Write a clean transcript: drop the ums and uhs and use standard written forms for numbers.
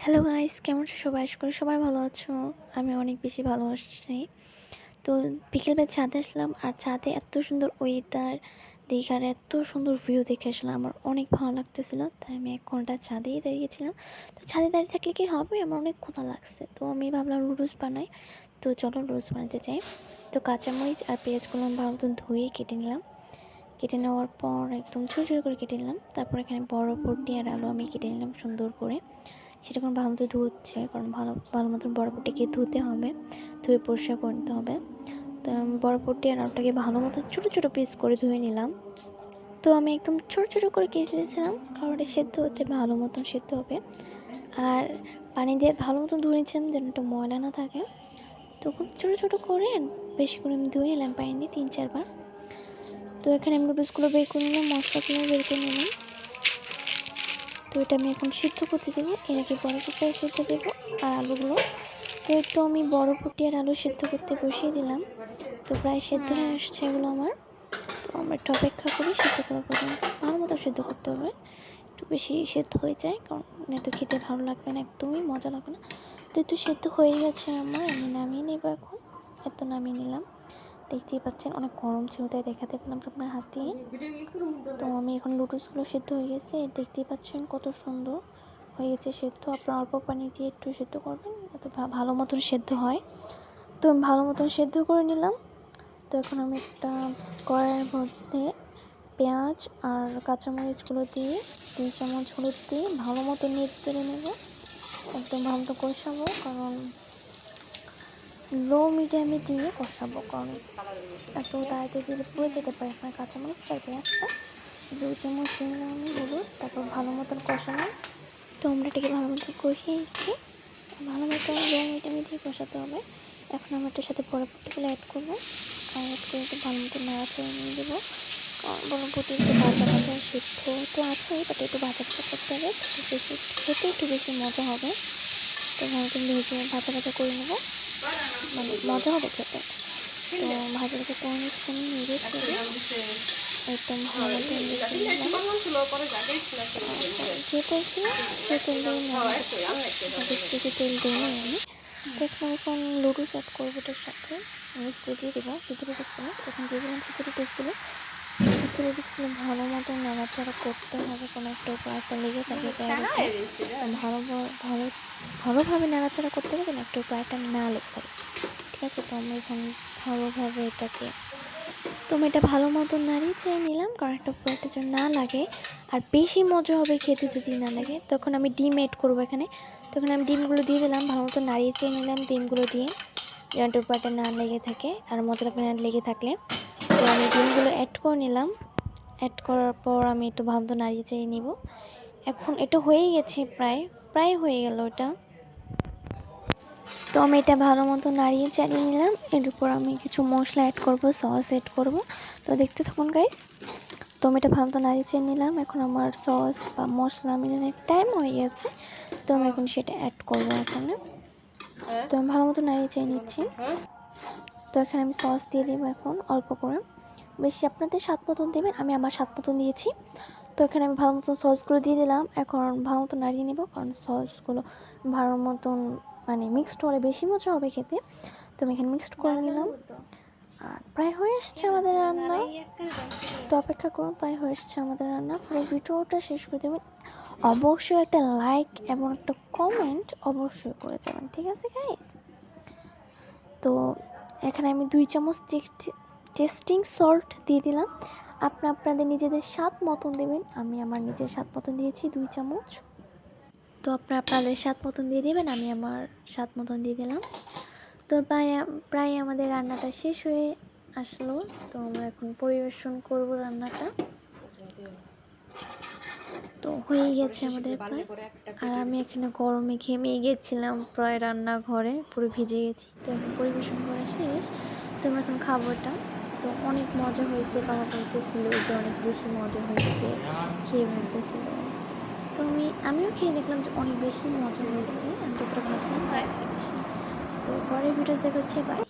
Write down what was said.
Hello guys, কেমন আছো সবাই? আশা করি সবাই ভালো আছো। আমি অনেক বেশি ভালো আছি। তো বিকেলবেলা ছাদে আসলাম, আর ছাদে এত সুন্দর ওয়েদার দেখে আর এত সুন্দর ভিউ দেখে আসলে আমার অনেক ভালো লাগতেছিল। তাই আমি 1 ঘন্টা ছাদেই দাঁড়িয়েছিলাম। তো ছাদে দাঁড়িয়ে থাকলে কি হবে, আমার অনেক ক্ষুধা লাগছে। তো আমি ভাবলাম নুডলস বানাই। তো চলো নুডলস বানাতে যাই। তো কাঁচামরিচ আর পেঁয়াজগুলো আমি ভালো মতো ধুয়ে কেটে নিলাম। কেটে নেওয়ার পর একদম ছোটো ছোটো করে কেটে নিলাম। তারপর এখানে বরবটি আর আলু আমি কেটে নিলাম সুন্দর করে। সেটা এখন ভালো মতো ধুচ্ছে, কারণ ভালো মতন বরবটিকে ধুতে হবে, ধুয়ে পরিষ্কার করে নিতে হবে। তো আমি বরবটি আর আলুটাকে ভালো মতো ছোটো ছোটো পিস করে ধুয়ে নিলাম। তো আমি একদম ছোটো ছোটো করে কেটে নিয়েছিলাম, কারণ এটা সেদ্ধ হতে ভালো মতন সেদ্ধ হবে। আর পানি দিয়ে ভালো মতন ধুয়ে নিচ্ছিলাম যেন একটা ময়লা না থাকে। তো খুব ছোটো ছোটো করে বেশি করে আমি ধুয়ে নিলাম পানি দিয়ে 3-4 বার। তো এখানে আমি নুডলসগুলো বের করে নিলাম, মশলাগুলো বের করে নিলাম। তো এটা আমি এখন সিদ্ধ করতে দেবো। এর আগে বরবটিটা সিদ্ধ দেবো আর আলুগুলো। তো একটু আমি বরবটি আর আলু সিদ্ধ করতে বসিয়ে দিলাম। তো প্রায় সিদ্ধ হয়ে আসছে এগুলো আমার। তো আমরা একটু অপেক্ষা করি সিদ্ধ করার পর্যন্ত। ভালো মতো সিদ্ধ করতে হবে, একটু বেশি সিদ্ধ হয়ে যায়, কারণ তো খেতে ভালো লাগবে না, একদমই মজা লাগবে না। তো একটু সিদ্ধ হয়ে গেছে আমার, আমি নামিয়ে নেবো এখন। এত নামিয়ে নিলাম। দেখতেই পাচ্ছেন অনেক গরম ছিল, তাই দেখাতে পেলাম আপনার হাত দিয়ে। তো আমি এখন নুডলসগুলো সিদ্ধ হয়ে গেছে, দেখতেই পাচ্ছেন কত সুন্দর হয়ে গেছে সিদ্ধ। আপনার অল্প পানি দিয়ে একটু সিদ্ধ করবেন, এত ভালো মতন সিদ্ধ হয়। তো আমি ভালো মতন সিদ্ধ করে নিলাম। তো এখন আমি একটা কড়াইয়ের মধ্যে পেঁয়াজ আর কাঁচামরিচগুলো দিয়ে 2 চামচ হলুদ দিয়ে ভালো মতো নেড়ে নেব। একদম ভালো মতো কষাবো, কারণ লো মিডিয়ামে দিয়ে কষাবো, কারণ এত তাড়াতাড়ি দিলে পুড়ে যেতে পারে আপনার কাঁচামরিচটা আর পেঁয়াজটা। 2 চামচ দিলাম আমি হলুদ, তারপর ভালো মতন কষালাম। তো আমরা এটাকে ভালো মতন কষিয়ে নিচ্ছি, ভালো মতন লো মিডিয়ামে দিয়ে কষাতে হবে। এখন আমরা এটার সাথে বরবটিগুলো অ্যাড করবো, আর অ্যাড করে একটু ভালো মতো নাড়াচাড়া নিয়ে দেবো। বরবটি একটু ভাজা ভাজা সিদ্ধ তো আছে, বাট একটু ভাজা ভাজা করতে হবে, বেশি খেতে একটু বেশি মজা হবে। তো ভালো মতন ভেজে ভাজা ভাজা করে নেবো, মানে মজা হবে খেতে। তো ভাজা ভাজা করে নিচ্ছি আমি নেড়ে চেড়ে, একদম ভালো মতো নেড়ে নিলাম। যে তেল ছিল সে তেল দিয়ে নেওয়া হচ্ছে, বেশি বেশি তেল দিইনি আমি। তো এখন নুডলস অ্যাড করবো এটার সাথে, মিক্স দিয়ে দেবো সিদ্ধ নুডলসগুলো। এখন দিয়ে দিলাম সিদ্ধ নুডলসগুলো। সিদ্ধ নুডলসগুলো ভালো মতো নাড়াচাড়া করতে হবে, কোনো একটা উপর একটা লেগে থাকে জায়গাতে। ভালো ভালো ভালোভাবে নাড়াচাড়া করতে হবে, যেন একটা উপর একটা না লেগে থাকে। ঠিক আছে, তো আমি এখন ভালোভাবে এটাকে এটা ভালো মতো নাড়িয়ে চেড়ে নিলাম, কারণ একটা উপর একটা যেন না লাগে। আর বেশি মজা হবে খেতে যদি না লাগে। তখন আমি ডিম অ্যাড করবো এখানে। তখন আমি ডিমগুলো দিয়ে দিলাম, ভালো মতো নাড়িয়ে চেড়ে নিলাম ডিমগুলো দিয়ে, যেন একটা উপরটা না লেগে থাকে আর মজা লাগবে না লেগে থাকলে। তো আমি ডিমগুলো অ্যাড করে নিলাম। অ্যাড করার পর আমি একটু ভালো মতো নাড়িয়ে চেড়ে নিব। এখন এটা হয়েই গেছে, প্রায় প্রায় হয়ে গেল এটা। তো আমি এটা ভালো মতো নাড়িয়ে চাড়িয়ে নিলাম। এর উপর আমি কিছু মশলা অ্যাড করব, সস অ্যাড করব। তো দেখতে থাকুন গাইস। তো আমি এটা ভালো মতো নাড়িয়ে চেড়ে নিলাম। এখন আমার সস বা মশলা মিলানোর টাইম হয়ে গেছে। তো আমি এখন সেটা অ্যাড করব এখানে। তো আমি ভালো মতো নাড়িয়ে চেড়ে নিচ্ছি। তো এখানে আমি সস দিয়ে দেবো এখন অল্প করে, বেশি আপনাদের স্বাদ মতন দেবেন, আমি আমার স্বাদ মতন দিয়েছি। তো এখানে আমি ভালো মতন সসগুলো দিয়ে দিলাম। এখন ভালো মতো নাড়িয়ে নেব, কারণ সসগুলো ভালো মতন মানে মিক্সড হলে বেশি মজা হবে খেতে। তো আমি এখানে মিক্সড করে নিলাম। আর প্রায় হয়ে এসছে আমাদের রান্না। তো অপেক্ষা করুন, প্রায় হয়ে এসছে আমাদের রান্না। পুরো ভিডিওটা শেষ করে দেবেন। অবশ্যই একটা লাইক এবং একটা কমেন্ট অবশ্যই করে যাবেন, ঠিক আছে গাইস? তো এখানে আমি 2 চামচ টেস্টিং সল্ট দিয়ে দিলাম। আপনাদের নিজেদের স্বাদ মতন দেবেন। আমি আমার নিজের স্বাদ মতন দিয়েছি 2 চামচ। তো আপনাদের স্বাদ মতন দিয়ে দেবেন, আমি আমার স্বাদ মতন দিয়ে দিলাম। তো প্রায় আমাদের রান্নাটা শেষ হয়ে আসলো। তো আমরা এখন পরিবেশন করব রান্নাটা। তো হয়ে গেছে আমাদের প্রায়। আর আমি এখানে গরমে ঘেমে গেছিলাম, প্রায় রান্নাঘরে পুরো ভিজে গেছি। তো এখন পরিবেশন করা শেষ। তো আমরা এখন খাবো এটা। তো অনেক মজা হয়েছে, বাবা বলতেছিল যে অনেক বেশি মজা হয়েছে, খেয়ে বলতেছিল। তো আমিও খেয়ে দেখলাম যে অনেক বেশি মজা হয়েছে, আমি যতটা ভাবছিলাম তার থেকে বেশি। তো পরের ভিডিওতে হচ্ছে বাই।